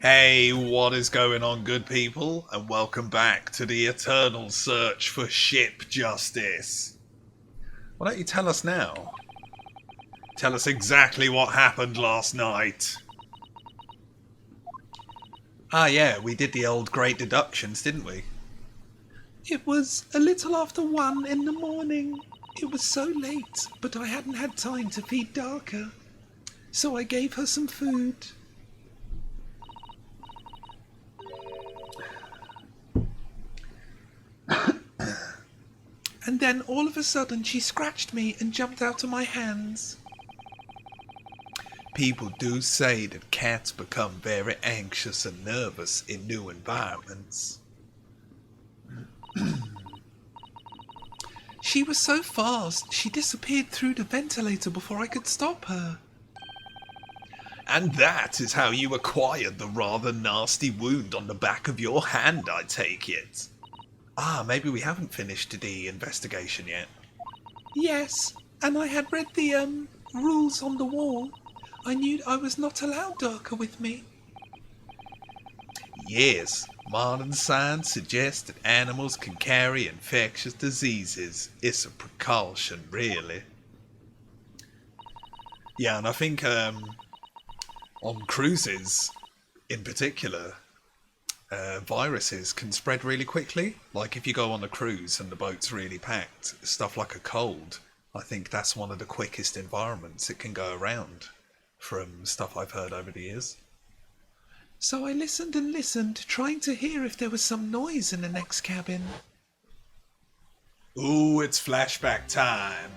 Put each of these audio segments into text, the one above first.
Hey, what is going on, good people? And welcome back to the eternal search for ship justice. Why don't you tell us now? Tell us exactly what happened last night. Ah, yeah, we did the old great deductions, didn't we? It was a little after 1 in the morning. It was so late, but I hadn't had time to feed Darker. So I gave her some food. And then all of a sudden she scratched me and jumped out of my hands. People do say that cats become very anxious and nervous in new environments. She was so fast, she disappeared through the ventilator before I could stop her. And that is how you acquired the rather nasty wound on the back of your hand, I take it. Ah, maybe we haven't finished the investigation yet. Yes, and I had read the rules on the wall. I knew I was not allowed Darker with me. Yes, modern science suggests that animals can carry infectious diseases. It's a precaution, really. Yeah, and I think on cruises, in particular, viruses can spread really quickly. Like if you go on a cruise and the boat's really packed, stuff like a cold, I think that's one of the quickest environments it can go around, from stuff I've heard over the years. So I listened and listened, trying to hear if there was some noise in the next cabin. Ooh, it's flashback time.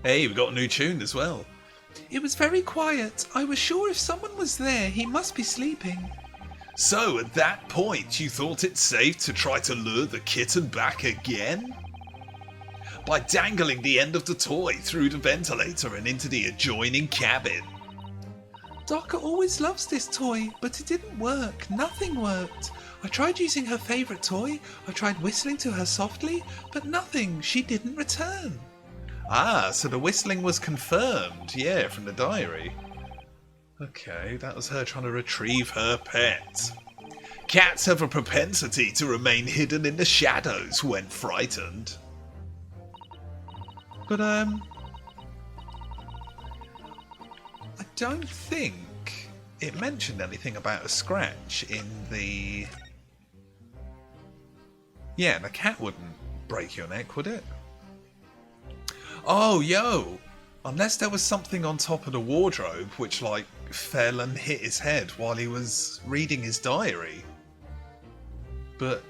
Hey, we got a new tune as well. It was very quiet. I was sure if someone was there, he must be sleeping. So, at that point, you thought it safe to try to lure the kitten back again? By dangling the end of the toy through the ventilator and into the adjoining cabin. Darker always loves this toy, but it didn't work. Nothing worked. I tried using her favourite toy. I tried whistling to her softly, but nothing. She didn't return. Ah, so the whistling was confirmed, yeah, from the diary. Okay, that was her trying to retrieve her pet. Cats have a propensity to remain hidden in the shadows when frightened. But, I don't think it mentioned anything about a scratch in the... Yeah, the cat wouldn't break your neck, would it? Oh, yo! Unless there was something on top of the wardrobe which, like, fell and hit his head while he was reading his diary. But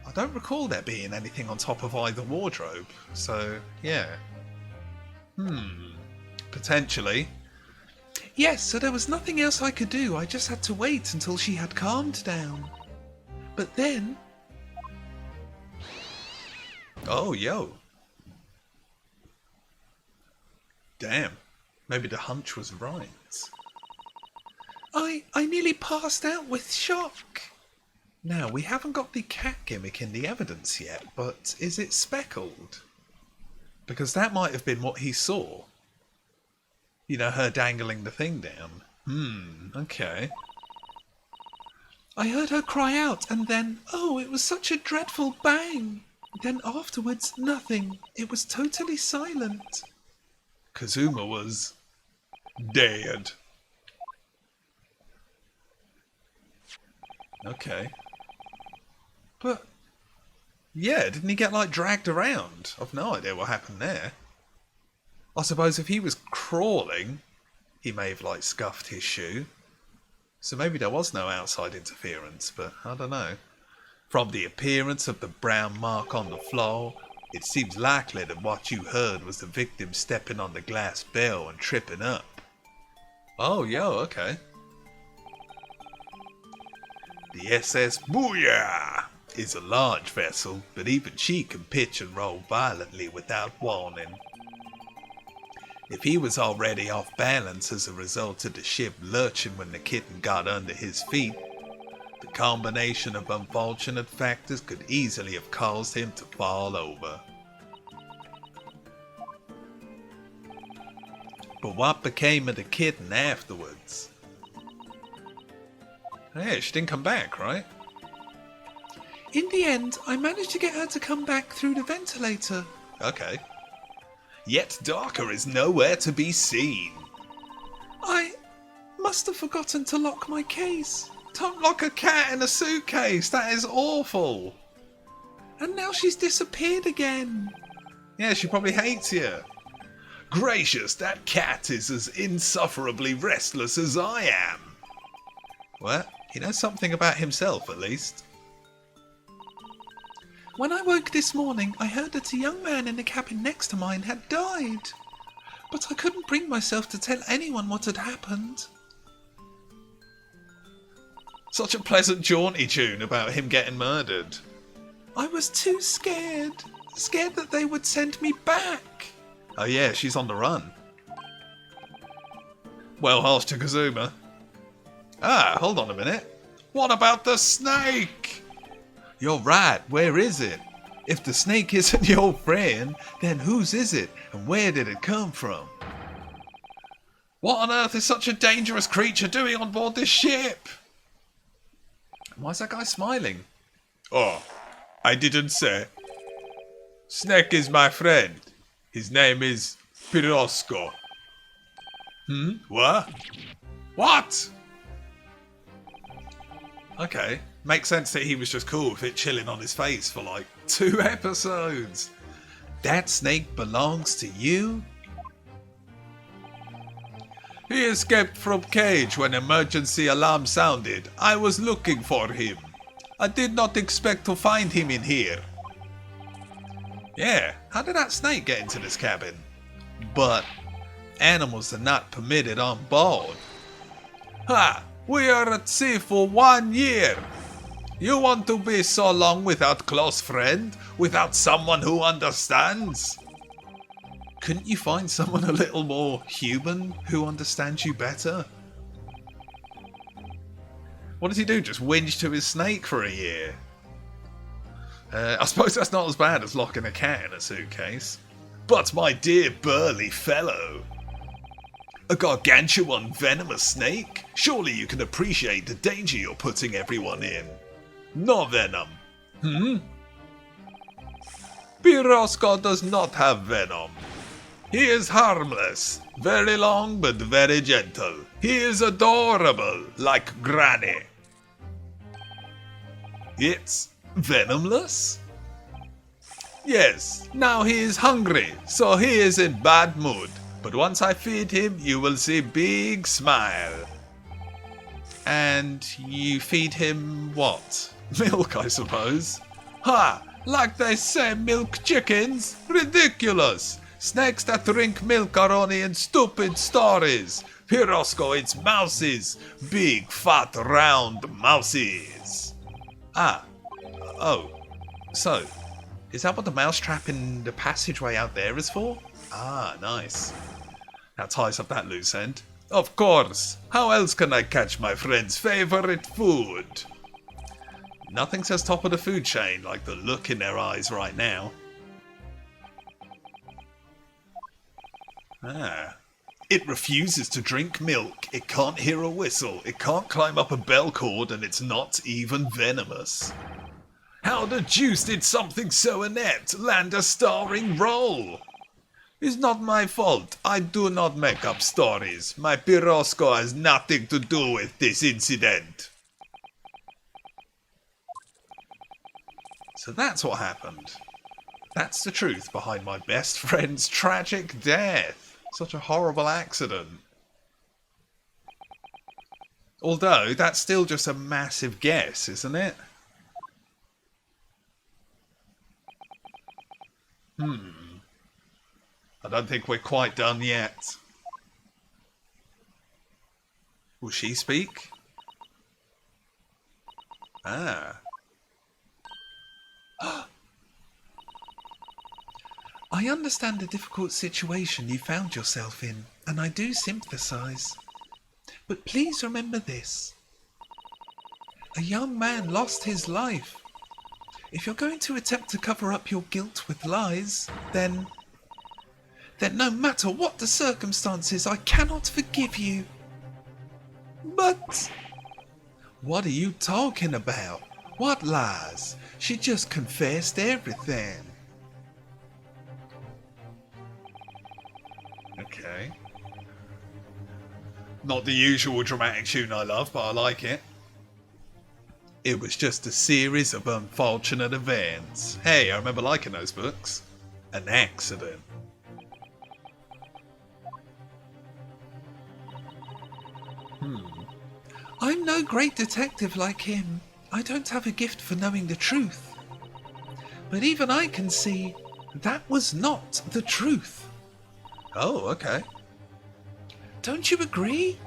I don't recall there being anything on top of either wardrobe, so, yeah. Potentially. Yes, so there was nothing else I could do. I just had to wait until she had calmed down. But then... Oh, yo. Damn. Maybe the hunch was right. I nearly passed out with shock. Now, we haven't got the cat gimmick in the evidence yet, but is it speckled? Because that might have been what he saw. You know, her dangling the thing down. Okay. I heard her cry out, and then, oh, it was such a dreadful bang. Then afterwards, nothing. It was totally silent. Kazuma was dead. Okay. But, yeah, didn't he get, like, dragged around? I've no idea what happened there. I suppose if he was crawling, he may have, like, scuffed his shoe. So maybe there was no outside interference, but I don't know. From the appearance of the brown mark on the floor, it seems likely that what you heard was the victim stepping on the glass bell and tripping up. Oh, yo, okay. The SS Booyah is a large vessel, but even she can pitch and roll violently without warning. If he was already off balance as a result of the ship lurching when the kitten got under his feet, the combination of unfortunate factors could easily have caused him to fall over. But what became of the kitten afterwards? Yeah, she didn't come back, right? In the end, I managed to get her to come back through the ventilator. Okay. Yet Darker is nowhere to be seen. I must have forgotten to lock my case. Don't lock a cat in a suitcase. That is awful. And now she's disappeared again. Yeah, she probably hates you. Gracious, that cat is as insufferably restless as I am. What? He knows something about himself, at least. When I woke this morning, I heard that a young man in the cabin next to mine had died. But I couldn't bring myself to tell anyone what had happened. Such a pleasant jaunty tune about him getting murdered. I was too scared. Scared that they would send me back. Oh yeah, she's on the run. Well, harsh to Kazuma. Ah, hold on a minute. What about the snake? You're right, where is it? If the snake isn't your friend, then whose is it and where did it come from? What on earth is such a dangerous creature doing on board this ship? Why is that guy smiling? Oh, I didn't say. Snake is my friend. His name is Pirosco. What? What? Okay. Makes sense that he was just cool with it chilling on his face for like 2 episodes. That snake belongs to you? He escaped from cage when emergency alarm sounded. I was looking for him. I did not expect to find him in here. Yeah, how did that snake get into this cabin? But animals are not permitted on board. Ha! We are at sea for 1 year. You want to be so long without close friend? Without someone who understands? Couldn't you find someone a little more human who understands you better? What does he do? Just whinge to his snake for a year? I suppose that's not as bad as locking a cat in a suitcase. But my dear burly fellow, a gargantuan venomous snake? Surely you can appreciate the danger you're putting everyone in. No venom. Pirosco does not have venom. He is harmless, very long but very gentle. He is adorable, like Granny. It's venomless? Yes, now he is hungry, so he is in bad mood. But once I feed him, you will see big smile. And you feed him what? Milk, I suppose. Ha! Like they say milk chickens? Ridiculous! Snakes that drink milk are only in stupid stories. Pirosco eats mouses. Big, fat, round mouses. Ah. Oh. So, is that what the mousetrap in the passageway out there is for? Ah, nice. That ties up that loose end. Of course. How else can I catch my friend's favorite food? Nothing says top of the food chain like the look in their eyes right now. Ah. It refuses to drink milk. It can't hear a whistle. It can't climb up a bell cord, and it's not even venomous. How the deuce did something so inept land a starring role? It's not my fault. I do not make up stories. My Pirosco has nothing to do with this incident. So that's what happened. That's the truth behind my best friend's tragic death. Such a horrible accident. Although, that's still just a massive guess, isn't it? I don't think we're quite done yet. Will she speak? Ah. I understand the difficult situation you found yourself in, and I do sympathise. But please remember this. A young man lost his life. If you're going to attempt to cover up your guilt with lies, then then no matter what the circumstances, I cannot forgive you. But What are you talking about? What lies? She just confessed everything. okay. Not the usual dramatic tune I love, but I like it. It was just a series of unfortunate events. Hey, I remember liking those books. An accident. I'm no great detective like him. I don't have a gift for knowing the truth. But even I can see that was not the truth. Oh, okay. Don't you agree?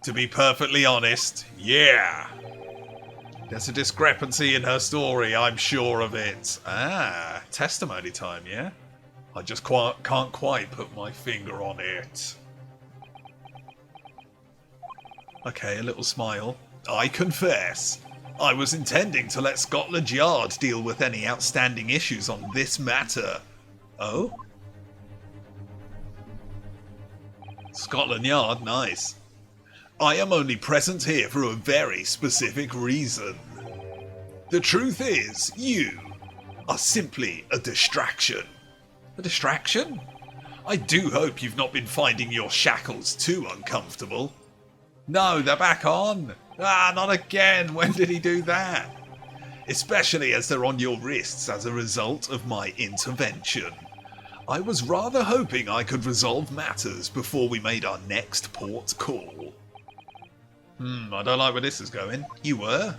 To be perfectly honest, yeah. There's a discrepancy in her story, I'm sure of it. Ah, testimony time, yeah? I just can't quite put my finger on it. Okay, a little smile. I confess, I was intending to let Scotland Yard deal with any outstanding issues on this matter. Oh? Scotland Yard, nice. I am only present here for a very specific reason. The truth is, you are simply a distraction. A distraction? I do hope you've not been finding your shackles too uncomfortable. No, they're back on. Ah, not again. When did he do that? Especially as they're on your wrists as a result of my intervention. I was rather hoping I could resolve matters before we made our next port call. I don't like where this is going. You were?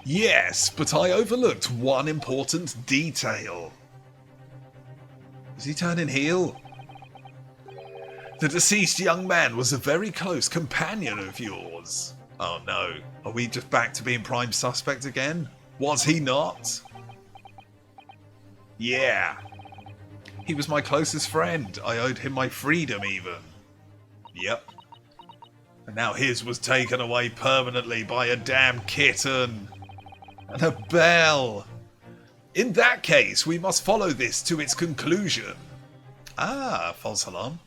Yes, but I overlooked one important detail. Is he turning heel? The deceased young man was a very close companion of yours. Oh no, are we just back to being prime suspect again? Was he not? Yeah. He was my closest friend. I owed him my freedom even. Yep. And now his was taken away permanently by a damn kitten. And a bell. In that case, we must follow this to its conclusion. Ah, false alarm.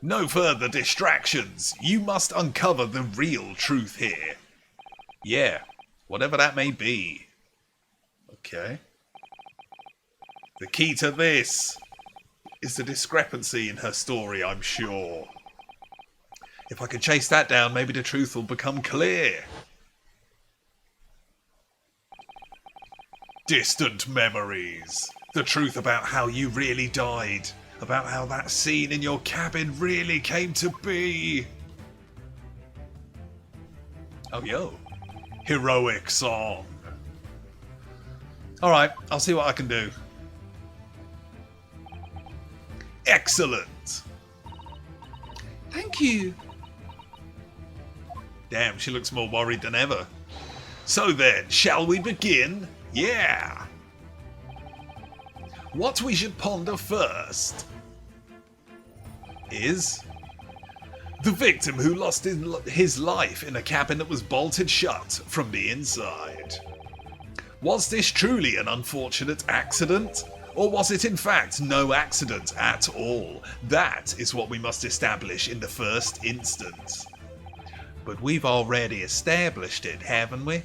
No further distractions. You must uncover the real truth here. Yeah, whatever that may be. Okay. The key to this is the discrepancy in her story, I'm sure. If I can chase that down, maybe the truth will become clear. Distant memories. The truth about how you really died. About how that scene in your cabin really came to be. Oh, yo. Heroic song. Alright, I'll see what I can do. Excellent. Thank you. Damn, she looks more worried than ever. So then, shall we begin? Yeah. What we should ponder first is the victim who lost his life in a cabin that was bolted shut from the inside. Was this truly an unfortunate accident? Or was it in fact no accident at all? That is what we must establish in the first instance. But we've already established it, haven't we?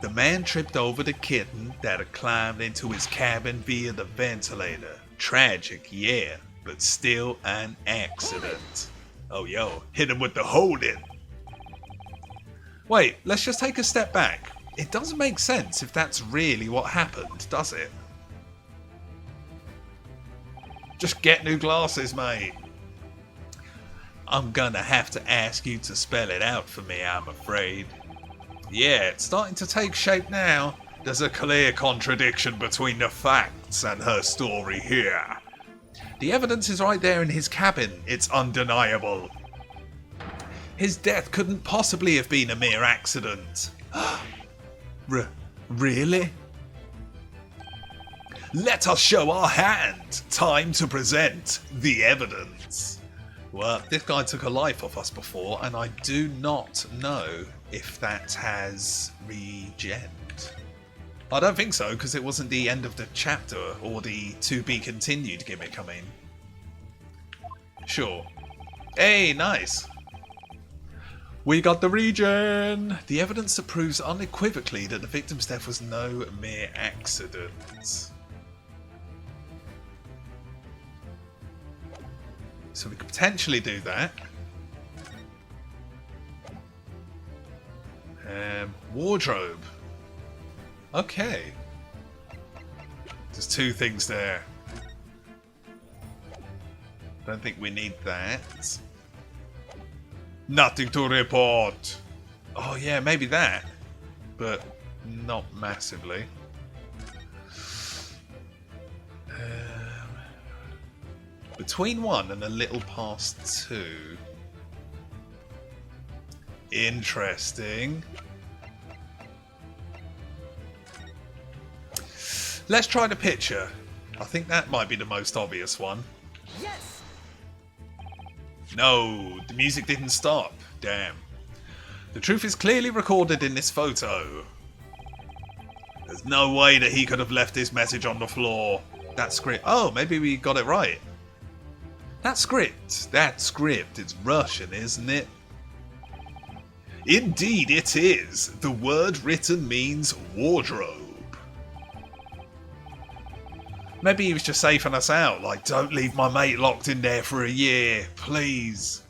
The man tripped over the kitten that had climbed into his cabin via the ventilator. Tragic, yeah, but still an accident. Oh, yo, hit him with the holding. Wait, let's just take a step back. It doesn't make sense if that's really what happened, does it? Just get new glasses, mate. I'm gonna have to ask you to spell it out for me, I'm afraid. Yeah, it's starting to take shape now. There's a clear contradiction between the facts and her story here. The evidence is right there in his cabin. It's undeniable. His death couldn't possibly have been a mere accident. Really? Let us show our hand. Time to present the evidence. Well, this guy took a life off us before, and I do not know if that has regen. I don't think so, because it wasn't the end of the chapter or the to be continued gimmick, I mean. Sure. Hey, nice. We got the regen! The evidence that proves unequivocally that the victim's death was no mere accident. So we could potentially do that. Wardrobe. Okay. There's two things there. Don't think we need that. Nothing to report. Oh yeah, maybe that. But not massively. Between 1 and a little past 2. Interesting. Let's try the picture. I think that might be the most obvious one. Yes. No, the music didn't stop. Damn. The truth is clearly recorded in this photo. There's no way that he could have left this message on the floor. That script. Oh, maybe we got it right. That script, it's Russian, isn't it? Indeed it is. The word written means wardrobe. Maybe he was just safing us out, like, don't leave my mate locked in there for a year, please.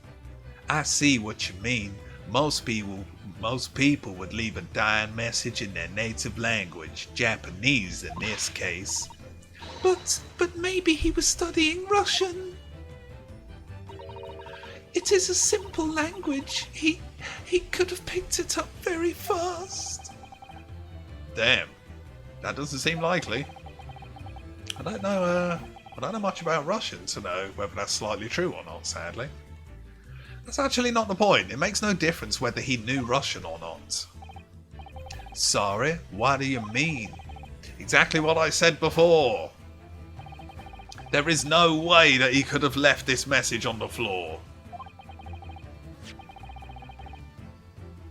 I see what you mean. Most people would leave a dying message in their native language, Japanese in this case. But maybe he was studying Russian. It is a simple language. He could have picked it up very fast. Damn. That doesn't seem likely. I don't know much about Russian to know whether that's slightly true or not, sadly. That's actually not the point. It makes no difference whether he knew Russian or not. Sorry, what do you mean? Exactly what I said before. There is no way that he could have left this message on the floor.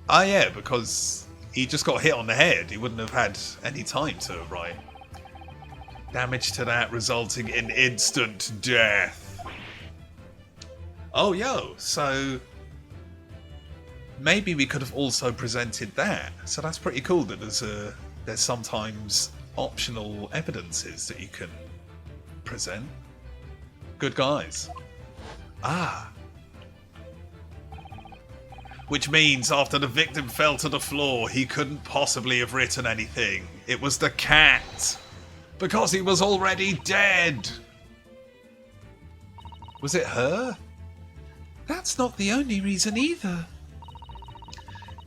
Ah yeah, because he just got hit on the head. He wouldn't have had any time to write. Damage to that resulting in instant death. Oh yo, so maybe we could have also presented that. So that's pretty cool that there's sometimes optional evidences that you can present. Good guys. Ah. Which means after the victim fell to the floor, he couldn't possibly have written anything. It was the cat. Because he was already dead. Was it her? That's not the only reason either.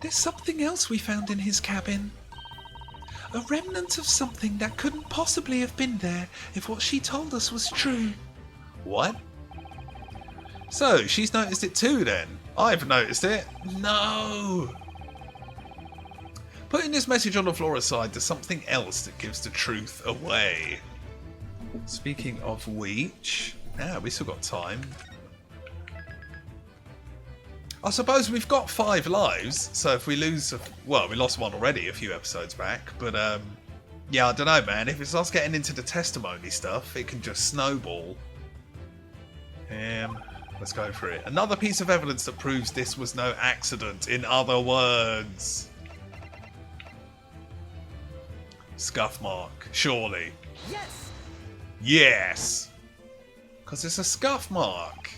There's something else we found in his cabin. A remnant of something that couldn't possibly have been there if what she told us was true. What? So, she's noticed it too then? I've noticed it. No! Putting this message on the floor aside, there's something else that gives the truth away. Speaking of which... we still got time. I suppose we've got 5 lives, so if we lose... Well, we lost one already a few episodes back, but yeah, I don't know, man. If it starts getting into the testimony stuff, it can just snowball. Let's go for it. Another piece of evidence that proves this was no accident, in other words. Scuff mark, surely. Yes. Yes! Because it's a scuff mark.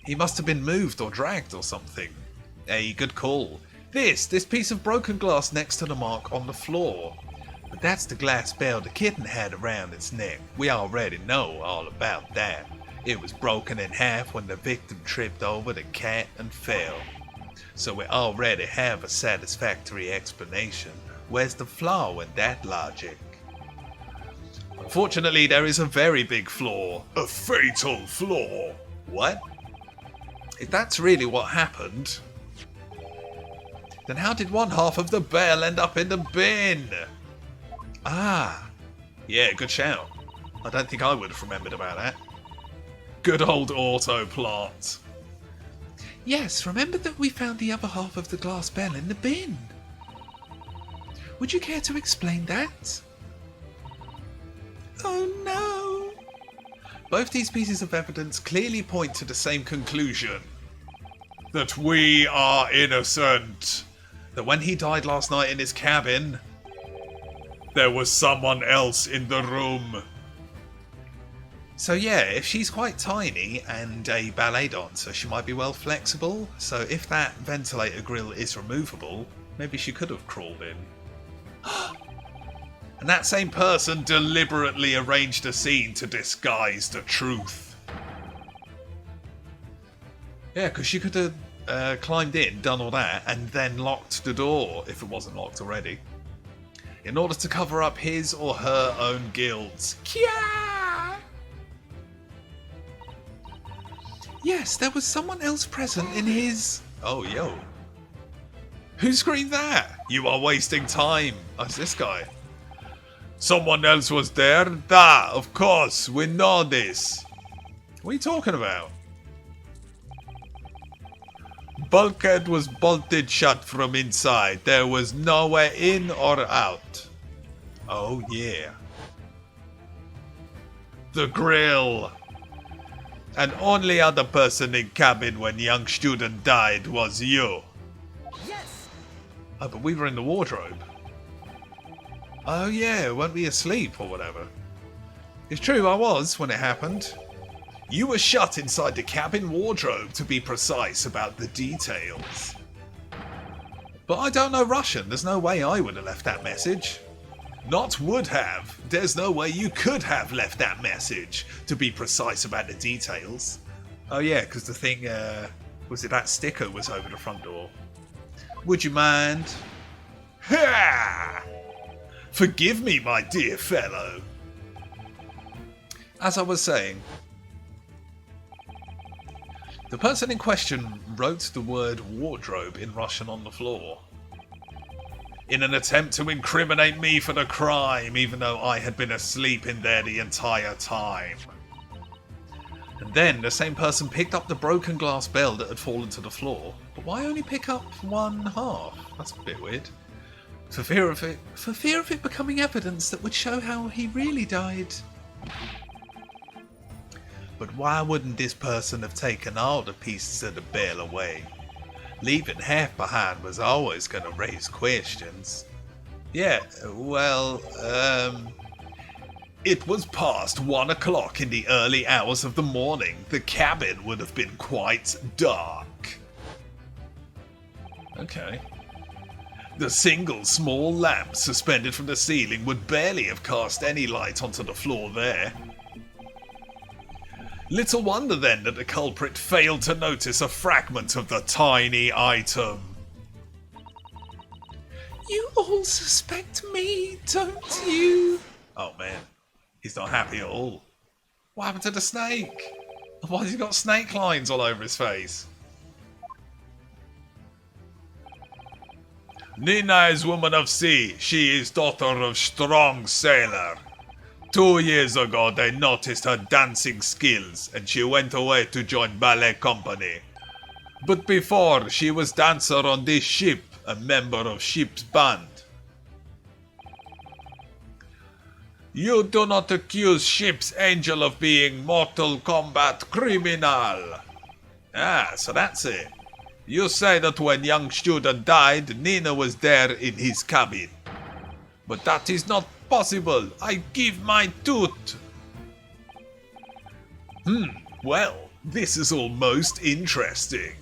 He must have been moved or dragged or something. Hey, good call. This piece of broken glass next to the mark on the floor. But that's the glass bell the kitten had around its neck. We already know all about that. It was broken in half when the victim tripped over the cat and fell. So we already have a satisfactory explanation. Where's the flaw in that logic? Unfortunately, there is a very big flaw. A fatal flaw. What? If that's really what happened, then how did one half of the bell end up in the bin? Ah. Yeah, good shout. I don't think I would have remembered about that. Good old auto plot. Yes, remember that we found the other half of the glass bell in the bin. Would you care to explain that? Oh no! Both these pieces of evidence clearly point to the same conclusion. That we are innocent. That when he died last night in his cabin, there was someone else in the room. So yeah, if she's quite tiny and a ballet dancer, she might be well flexible. So if that ventilator grill is removable, maybe she could have crawled in. And that same person deliberately arranged a scene to disguise the truth. Yeah, because she could have climbed in, done all that, and then locked the door, if it wasn't locked already, in order to cover up his or her own guilt. Kya! Yes, there was someone else present in his... Oh, yo. Who screamed that? You are wasting time. Oh, it's this guy. Someone else was there? Da, of course, we know this. What are you talking about? Bulkhead was bolted shut from inside. There was nowhere in or out. Oh, yeah. The grill. And only other person in cabin when young student died was you. Yes! Oh, but we were in the wardrobe. Oh yeah, weren't we asleep or whatever? It's true, I was when it happened. You were shut inside the cabin wardrobe, to be precise about the details. But I don't know Russian, there's no way I would have left that message. Not would have. There's no way you could have left that message, to be precise about the details. Oh yeah, because the thing, was it that sticker was over the front door? Would you mind? Ha! Forgive me, my dear fellow. As I was saying, the person in question wrote the word wardrobe in Russian on the floor, in an attempt to incriminate me for the crime, even though I had been asleep in there the entire time. And then the same person picked up the broken glass bell that had fallen to the floor. But why only pick up one half? That's a bit weird. For fear of it becoming evidence that would show how he really died. But why wouldn't this person have taken all the pieces of the bell away? Leaving half behind was always going to raise questions. Yeah, well, it was past 1 o'clock in the early hours of the morning. The cabin would have been quite dark. Okay. The single small lamp suspended from the ceiling would barely have cast any light onto the floor there. Little wonder then that the culprit failed to notice a fragment of the tiny item. You all suspect me, don't you? Oh man, he's not happy at all. What happened to the snake? Why has he got snake lines all over his face? Nina is woman of sea. She is daughter of strong sailor. 2 years ago they noticed her dancing skills and she went away to join ballet company. But before, she was dancer on this ship, a member of ship's band. You do not accuse ship's angel of being Mortal Kombat criminal. Ah, so that's it. You say that when young student died, Nina was there in his cabin. But that is not possible. I give my tooth. Well, this is almost interesting.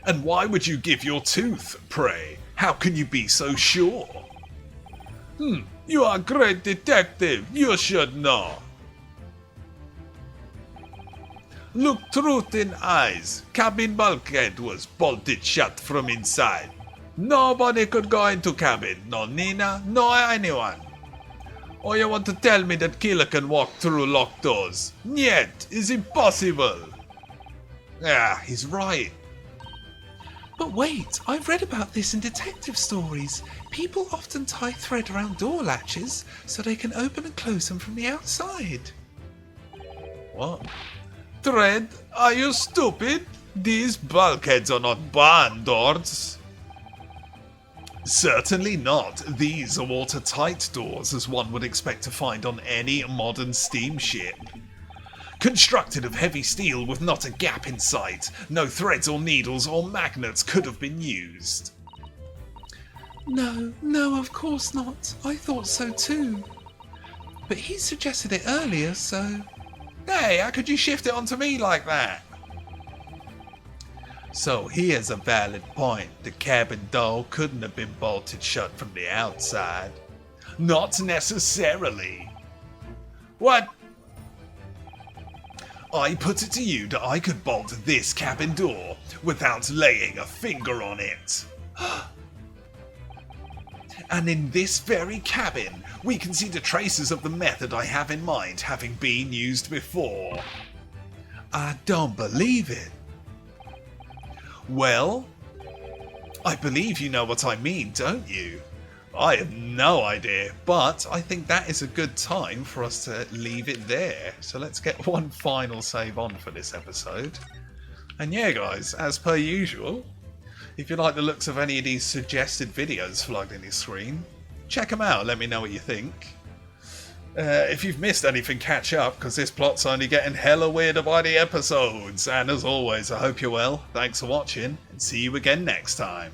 And why would you give your tooth, pray? How can you be so sure? You are a great detective. You should know. Look truth in eyes. Cabin bulkhead was bolted shut from inside. Nobody could go into cabin. No Nina, no anyone. Or you want to tell me that killer can walk through locked doors? Niet, is impossible. Ah, he's right. But wait, I've read about this in detective stories. People often tie thread around door latches so they can open and close them from the outside. What? Thread? Are you stupid? These bulkheads are not barn doors. Certainly not. These are watertight doors, as one would expect to find on any modern steamship. Constructed of heavy steel with not a gap in sight, no threads or needles or magnets could have been used. No, no, of course not. I thought so too. But he suggested it earlier, so... Hey, how could you shift it onto me like that? So here's a valid point. The cabin door couldn't have been bolted shut from the outside. Not necessarily. What? I put it to you that I could bolt this cabin door without laying a finger on it. And in this very cabin, we can see the traces of the method I have in mind having been used before. I don't believe it. Well, I believe you know what I mean, don't you? I have no idea, but I think that is a good time for us to leave it there. So let's get one final save on for this episode. And yeah, guys, as per usual, if you like the looks of any of these suggested videos flagged in your screen, check them out, let me know what you think. If you've missed anything, catch up, because this plot's only getting hella weirder by the episodes. And as always, I hope you're well, thanks for watching, and see you again next time.